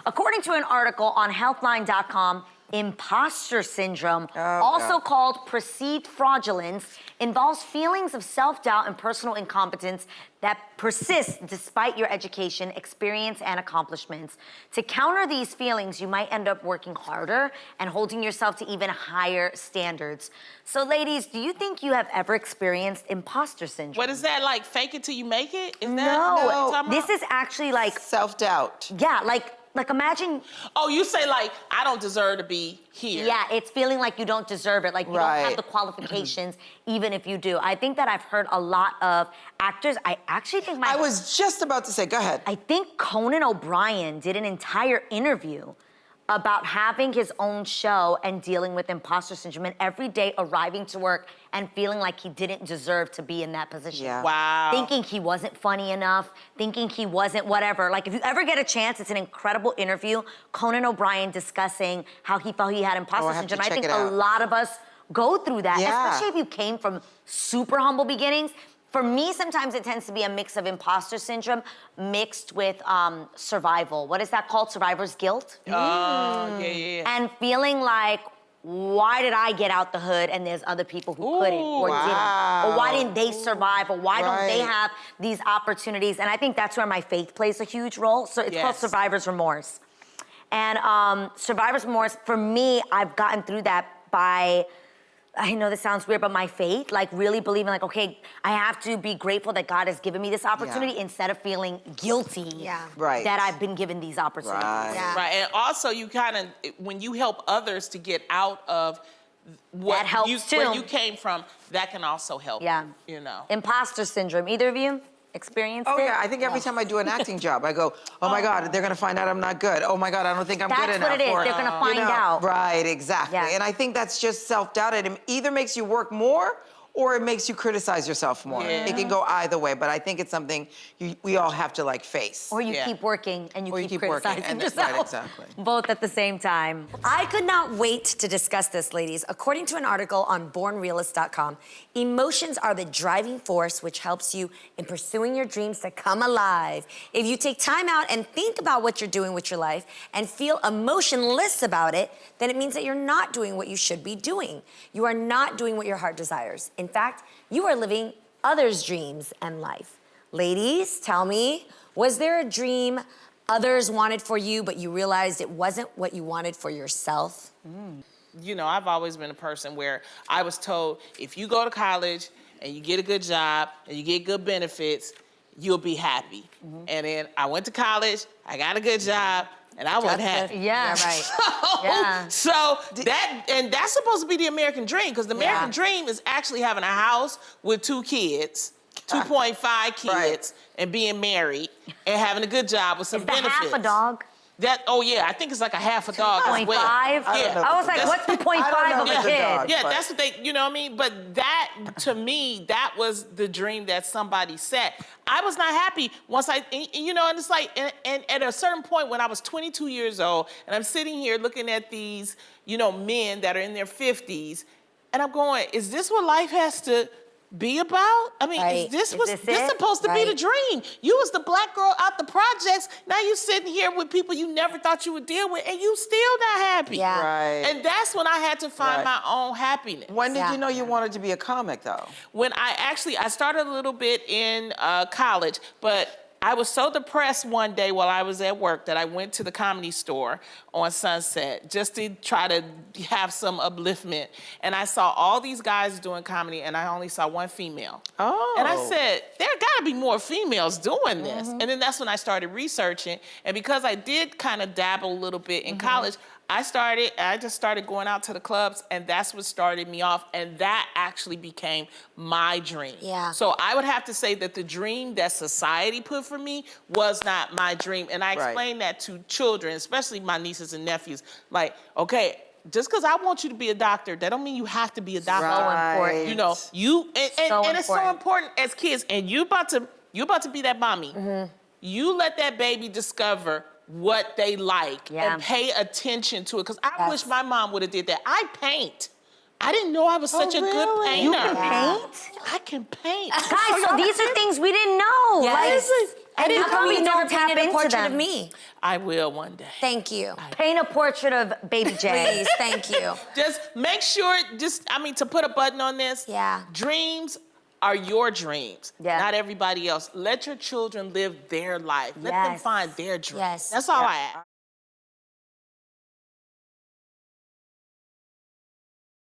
According to an article on healthline.com, imposter syndrome, also called perceived fraudulence, involves feelings of self-doubt and personal incompetence that persist despite your education, experience, and accomplishments. To counter these feelings, you might end up working harder and holding yourself to even higher standards. So ladies, do you think you have ever experienced imposter syndrome? What is that, like fake it till you make it? Is that No, what you're talking this about? is actually like, Self-doubt. yeah, like imagine, Oh, you say like, I don't deserve to be here. yeah, it's feeling like you don't deserve it, like you don't have Right. the qualifications, even if you do. I think that I've heard a lot of actors, I actually think I was just about to say, go ahead. I think Conan O'Brien did an entire interview about having his own show and dealing with imposter syndrome and every day arriving to work and feeling like he didn't deserve to be in that position. Yeah. Wow. Thinking he wasn't funny enough, thinking he wasn't whatever. Like if you ever get a chance, it's an incredible interview. Conan O'Brien discussing how he felt he had imposter I have to syndrome. I check think it a out. lot of us go through that, Yeah. especially if you came from super humble beginnings. For me, sometimes it tends to be a mix of imposter syndrome mixed with survival. What is that called? Survivor's guilt? Yeah. And feeling like, why did I get out the hood and there's other people who couldn't or didn't? Or why didn't they survive? Or why don't they Right. have these opportunities? And I think that's where my faith plays a huge role. So it's called Yes. survivor's remorse. And survivor's remorse, for me, I've gotten through that by, I know this sounds weird, but my faith, like really believing like, okay, I have to be grateful that God has given me this opportunity instead of feeling guilty Right. that I've been given these opportunities. Right. Yeah. Right, and also you kind of, when you help others to get out of what That helps you, too. where you came from, that can also help. Yeah. You know. Imposter syndrome, either of you experienced Oh it? yeah, I think every time I do an acting job, I go, oh my God, they're gonna find out I'm not good. Oh my God, I don't think I'm good That's enough. what it is. Or, They're gonna you find know, out. Right, exactly. Yeah. And I think that's just self-doubt. It either makes you work more or it makes you criticize yourself more. Yeah. It can go either way, but I think it's something we all have to like face. Or you Yeah. keep working and you Or you keep keep working, criticizing and yourself. right, exactly. Both at the same time. I could not wait to discuss this, ladies. According to an article on bornrealist.com, emotions are the driving force which helps you in pursuing your dreams to come alive. If you take time out and think about what you're doing with your life and feel emotionless about it, then it means that you're not doing what you should be doing. You are not doing what your heart desires. In fact, you are living others' dreams and life. Ladies, tell me, was there a dream others wanted for you, but you realized it wasn't what you wanted for yourself? You know, I've always been a person where I was told, if you go to college and you get a good job and you get good benefits, you'll be happy. And then I went to college, I got a good job, and I wasn't happy. Yeah, right. Yeah. So that's supposed to be the American dream, because the American dream is actually having a house with 2 kids, 2.5 kids, Right. and being married and having a good job with some Is that benefits. half a dog? Oh yeah, I think it's like a half a dog as 0.5? well. I don't Yeah. know. I was like, That's- what's the 0.5 I don't of know a if it's a kid? dog. Yeah, but- that's what they, you know what I mean? But that, to me, that was the dream that somebody set. I was not happy once and you know, and it's like, and at a certain point when I was 22 years old, and I'm sitting here looking at these, you know, men that are in their 50s, and I'm going, is this what life has to be about? I mean, Right. is this this it? supposed to be the Right. dream? You was the black girl out the projects, now you sitting here with people you never thought you would deal with, and you still not happy. Yeah. Right. And that's when I had to find Right. my own happiness. When did Yeah. you know you wanted to be a comic though? When I started a little bit in college, but I was so depressed one day while I was at work that I went to the Comedy Store on Sunset just to try to have some upliftment. And I saw all these guys doing comedy, and I only saw one female. Oh. And I said, there gotta be more females doing this. And then that's when I started researching. And because I did kind of dabble a little bit in college, I just started going out to the clubs, and that's what started me off. And that actually became my dream. Yeah. So I would have to say that the dream that society put for me was not my dream. And I Right. explain that to children, especially my nieces and nephews. Like, okay, just because I want you to be a doctor, that don't mean you have to be a doctor. Right. You know, and it's so important. important as kids. And you about to be that mommy. You let that baby discover what they like and pay attention to it. Because I wish my mom would have did that. I paint. I didn't know I was such a good really? painter. You can paint? I can paint. Guys, so these are things we didn't know. Yes. Like, And how how come come we you never don't tap painted a into portrait them? of me? I will one day. Thank you. Paint a portrait of Baby J. Please, thank you. Just make sure, to put a button on this. Yeah. Dreams are your dreams, Yeah. not everybody else. Let your children live their life. Let them Yes. find their dream. Yes. That's all Yeah. I ask.